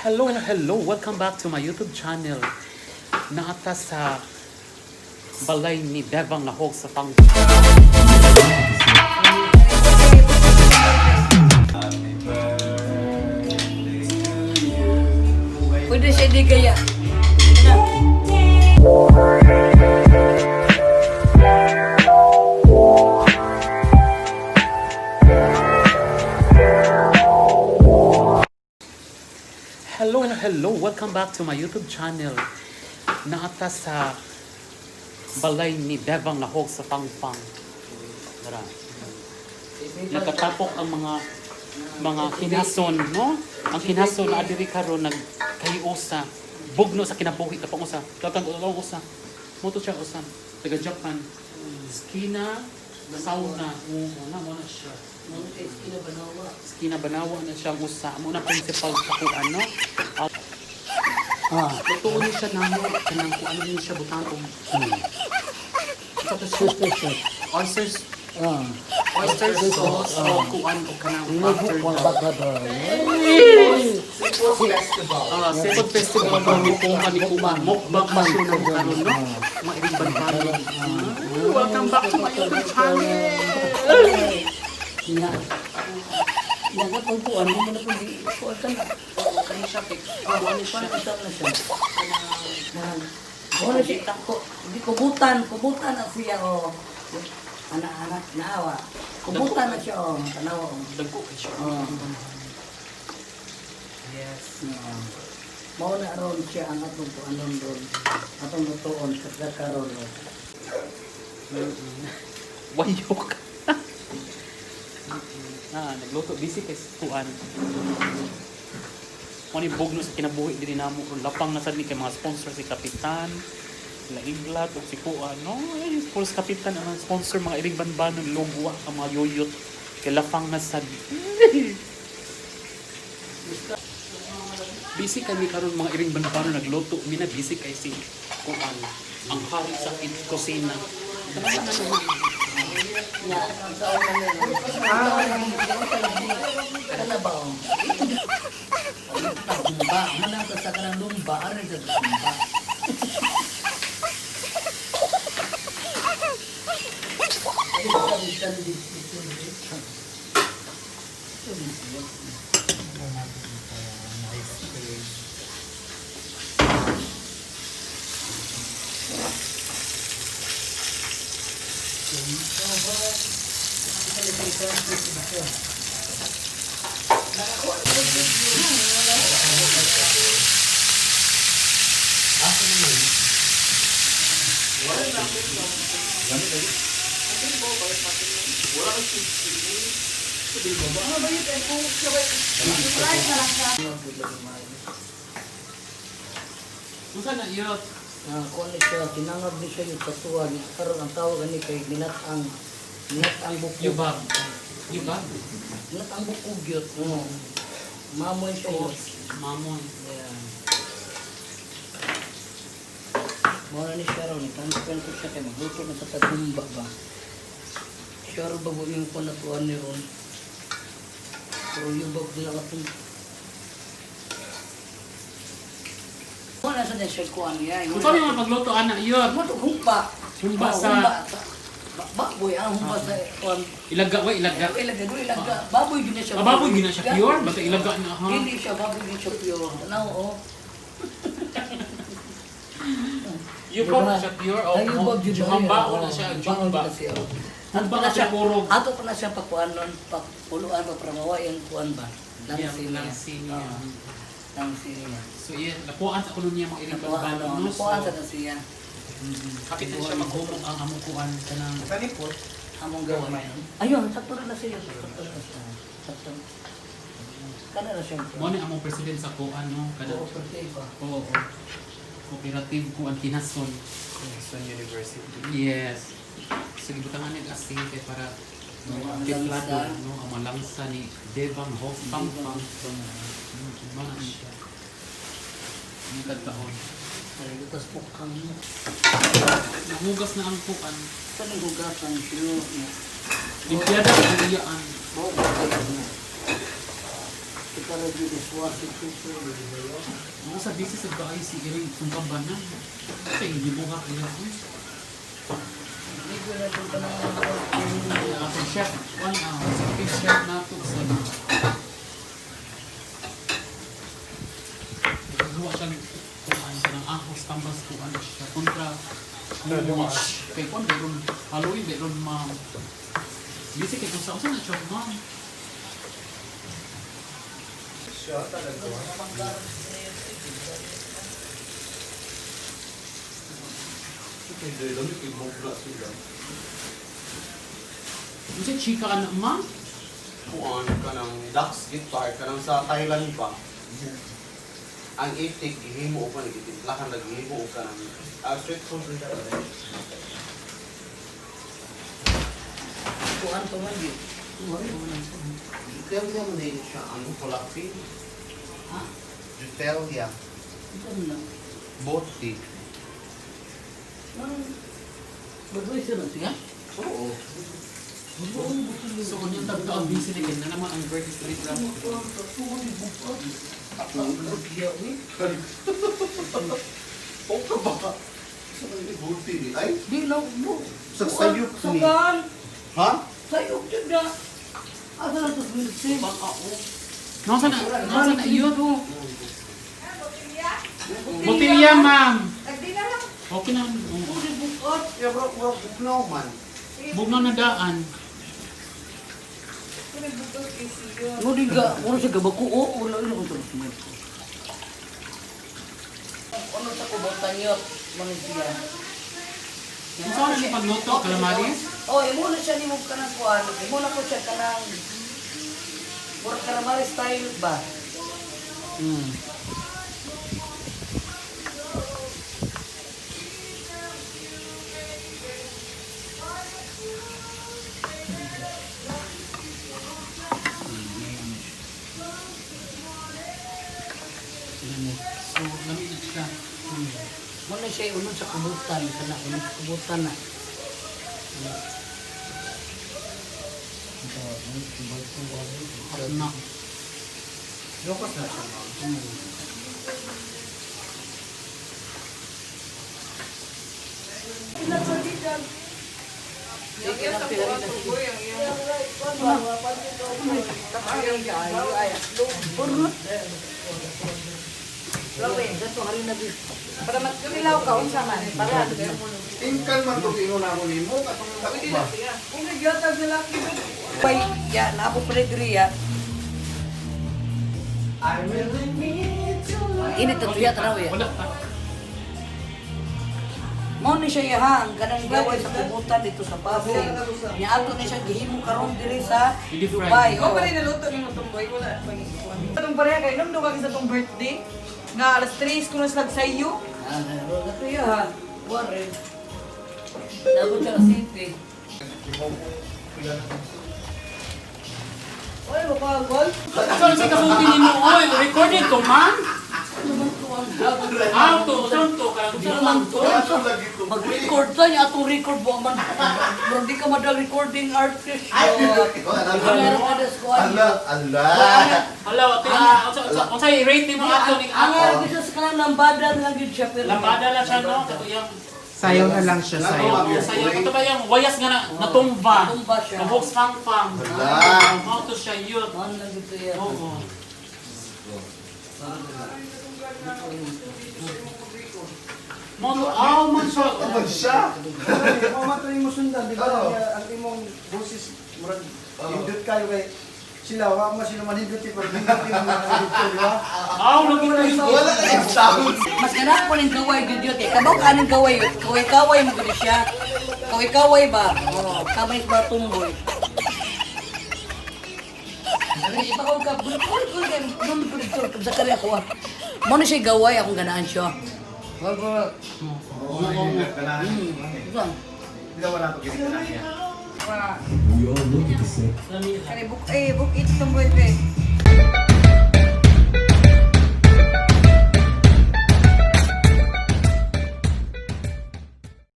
Hello and hello! Welcome back to my YouTube channel. Naata sa balay ni Bebang Nahog sa Pwede siya di kaya. Hello and hello! Welcome back to my YouTube channel. Naata sa balay ni Bebang Nahog sa FANGFANG. Dara. Nakatapok ang mga kinason, no? Ang kinason na adiri karon nagkayusa, bugno sa kinabuhi na pangusa. Dagang usa. Moto siya usan. Taga Japan. Skina sauna. Na mo na siya. Skina banawa na siya usa. Mo na principal sa kuan, no? Lutuon niya siya namo kanang kung ano niya siya butang oysters. Oyster sauce o kuan o kanang seafood festival ni Kuman mukbang pasyon ng karon, no? Mairing banbalo. Welcome back to my YouTube channel. Naga pagpuan mo na pwede ikuan ka na. Kani siya pick. Ano siya? Wala siya ko. Di kubutan na siya o. Anak-anak naawa. Kubutan na siya o. Tanawa o. Dagko kay siya. Yes. Mao na ron siya ang atong puanon ron. Atong lutuon sa karon. Wayok. Nagluto busy kay kuan. Kung ni bugno sa kinabuhi diri namo lapang na sad ni kay mga sponsor si Kapitan, la Iglat ug si kuan, no? Ay, full Kapitan ang sponsor mga iring banbanon logwa ang mga yoyot kay lapang na sad. Busy kami karon mga iring banbanon nagluto, mina busy kay si kuan ang hari sa kusina. Kalabaw. Lumba, mana ka sa kanang lumba, ari sa lumba. Unsa na iyo? Kung ano siya, tinangag ni siya yung katuwa, karon ang tawag ni kay ginatang bukog. Yubab. Ginatang bukog yun. Mamoy siya yun. Mamon. Ayan. Muna ni siya ron, itansipan ko siya kay magluto na sa tatumba ba. Siya ron bago yung panatuan ni ron. Pero yung bago nila katong. Muna sa niya siya kuhan niya. Kung saan yung pagluto, anak, yun? Ano ito? Humba. Humba sa... Baboy, humba sa... Ilaga, wa ilaga. Ilaga. Baboy din na siya. Baboy din na siya pure? Basta ilaga na, ha? Hindi siya, baboy din siya pure. Ano, oh. Yubab na siya pure? Juhamba o na siya? Jumba. Humba na siya purog. Ato ko na siya pakuan nun, pakuluan pa para mawa yung kuan ba? Langsi niya. Langsi niya. So, iya, napuan sa kuno niya mga iring balbalon. Napuan sa siya. Kapit na siya maghumog ang among kuan ka ng... Kanipot, among gawa. Ayun, sakto na siya. Sakto. Kana na siya. Mo ni among president sa kuan, no? Kada... Oo. Cooperative kuan kinason. Sun University. Yes. So, gibutangan niya asin kay para tiplado, no? Ang malangsa ni Bebang Nahog FANGFANG. Mana siya. Ang kadtaon. Ay, tapos pukang mo. Nahugas na ang kuan. Saan yung hugasan? Sino? Limpiada ang iyaan. Oo, hugasan na. Ito Mga sa business sa bahay si Iring kung kabanan. Kasi hindi mo ka kaya ko. Ako chef, sa big chef na ito sa nagawa siyang kumain ka ng ahos, tambas ko ano siya kontra kay kung meron Halloween, meron busy kay kung saan na siya ma'am. Siya talaga. Hindi, dami kay Manga sila. Kasi chika ka na ma'am? Kuan ka ng ducks guitar ka ng sa Thailand pa. Ang itik gihimo pa ni lakan naghimo ka ng street food rin ka rin. Kuan to man yun. Tell them din siya ang kulapin. Ha? Jutelia. Ito na. Boti. Bagoy siya na siya? Oo. So kung yung tagto ang busy na na naman ang great street rap. Pong ka ba? Sa mga boti ni ay Di lang mo. sa sayop ni. Sakan! Ha? Sayok dyan na. Asa na ito bilsin? Nasa na yun? Botilya ma'am. Okay na. Bukot. Ya bro, bugnaw man. Bugnaw na daan. Ano di ka? Ano siya gabaku? Wala yun ako terus mo. Ano sa kubotan yun? Mga siya. Kung saan na pagluto, calamaris? Oh, imo na siya ni mo ka ng kuhan. Imo na ko siya ka ng... Mura calamaris style ba? So, lamig siya. Muna siya unod sa kubutan. Kana, unod sa kubutan na. Na. Yokas na siya ma'am. Para magkumilaw ka, unsa man. Para. Tingkan man to ingon ako nimo katong ba. Kung nagyatag sila kibig. Pay, ya, naabo pa rin diri ya. Ini tutuya taraw ya. Wala pa. Mao ni siya yahang kanang gaway sa kubutan dito sa Pasig. Nya ato ni siya gihimo karon diri sa Dubai. Ako pa rin naluto ni mo tumboy, wala. Itong pareha kayo, nung duwag sa itong birthday, nga alas 3 ko na slag sa iyo. Gato ya ha. Wari. Dapat siya city. Oy, mapagol. Saan siya kabuti ni mo? Oy, recorded to man? How to? Saan to? Karang to? Mag-record sa niya atong record mo man. Pero di ka madal recording artist. Meron ka des ko. Hala, kung sa'yo i-rate ni mo ato ni Ang ako. bisa sa kanang lambada lang yun siya. pero- Lambada lang siya, no? Kato yung... Sayaw na lang siya, sayaw. Sa'yo, kato ba yung wayas nga na natumba? Tumba siya. Kabuks fang-fang. Hala. How to siya yun? Ano lang dito yan. Oo. Man siya. Kapag siya. Kung matuloy mo sundan, di ba? Ang imong boses, murag, hindot kayo kay sila, wala mo sila manindot pero hindot yung mga hindot, di ba? Naging Wala ka yung sound. Mas ganap po ng gaway yun yun. Kabaw ka ng gaway yun. Kaway-kaway mo gano'n siya. Kaway-kaway ba? Oo. Kamay ba tumboy? Ipakaw ka. Bulikol ko yan. Bulikol ko. Sa kari ako. Muna siya gaway. Akong ganaan siya. Wag. Ito. Hindi wala ko ginagawa niya. Kani book it tumboy pe.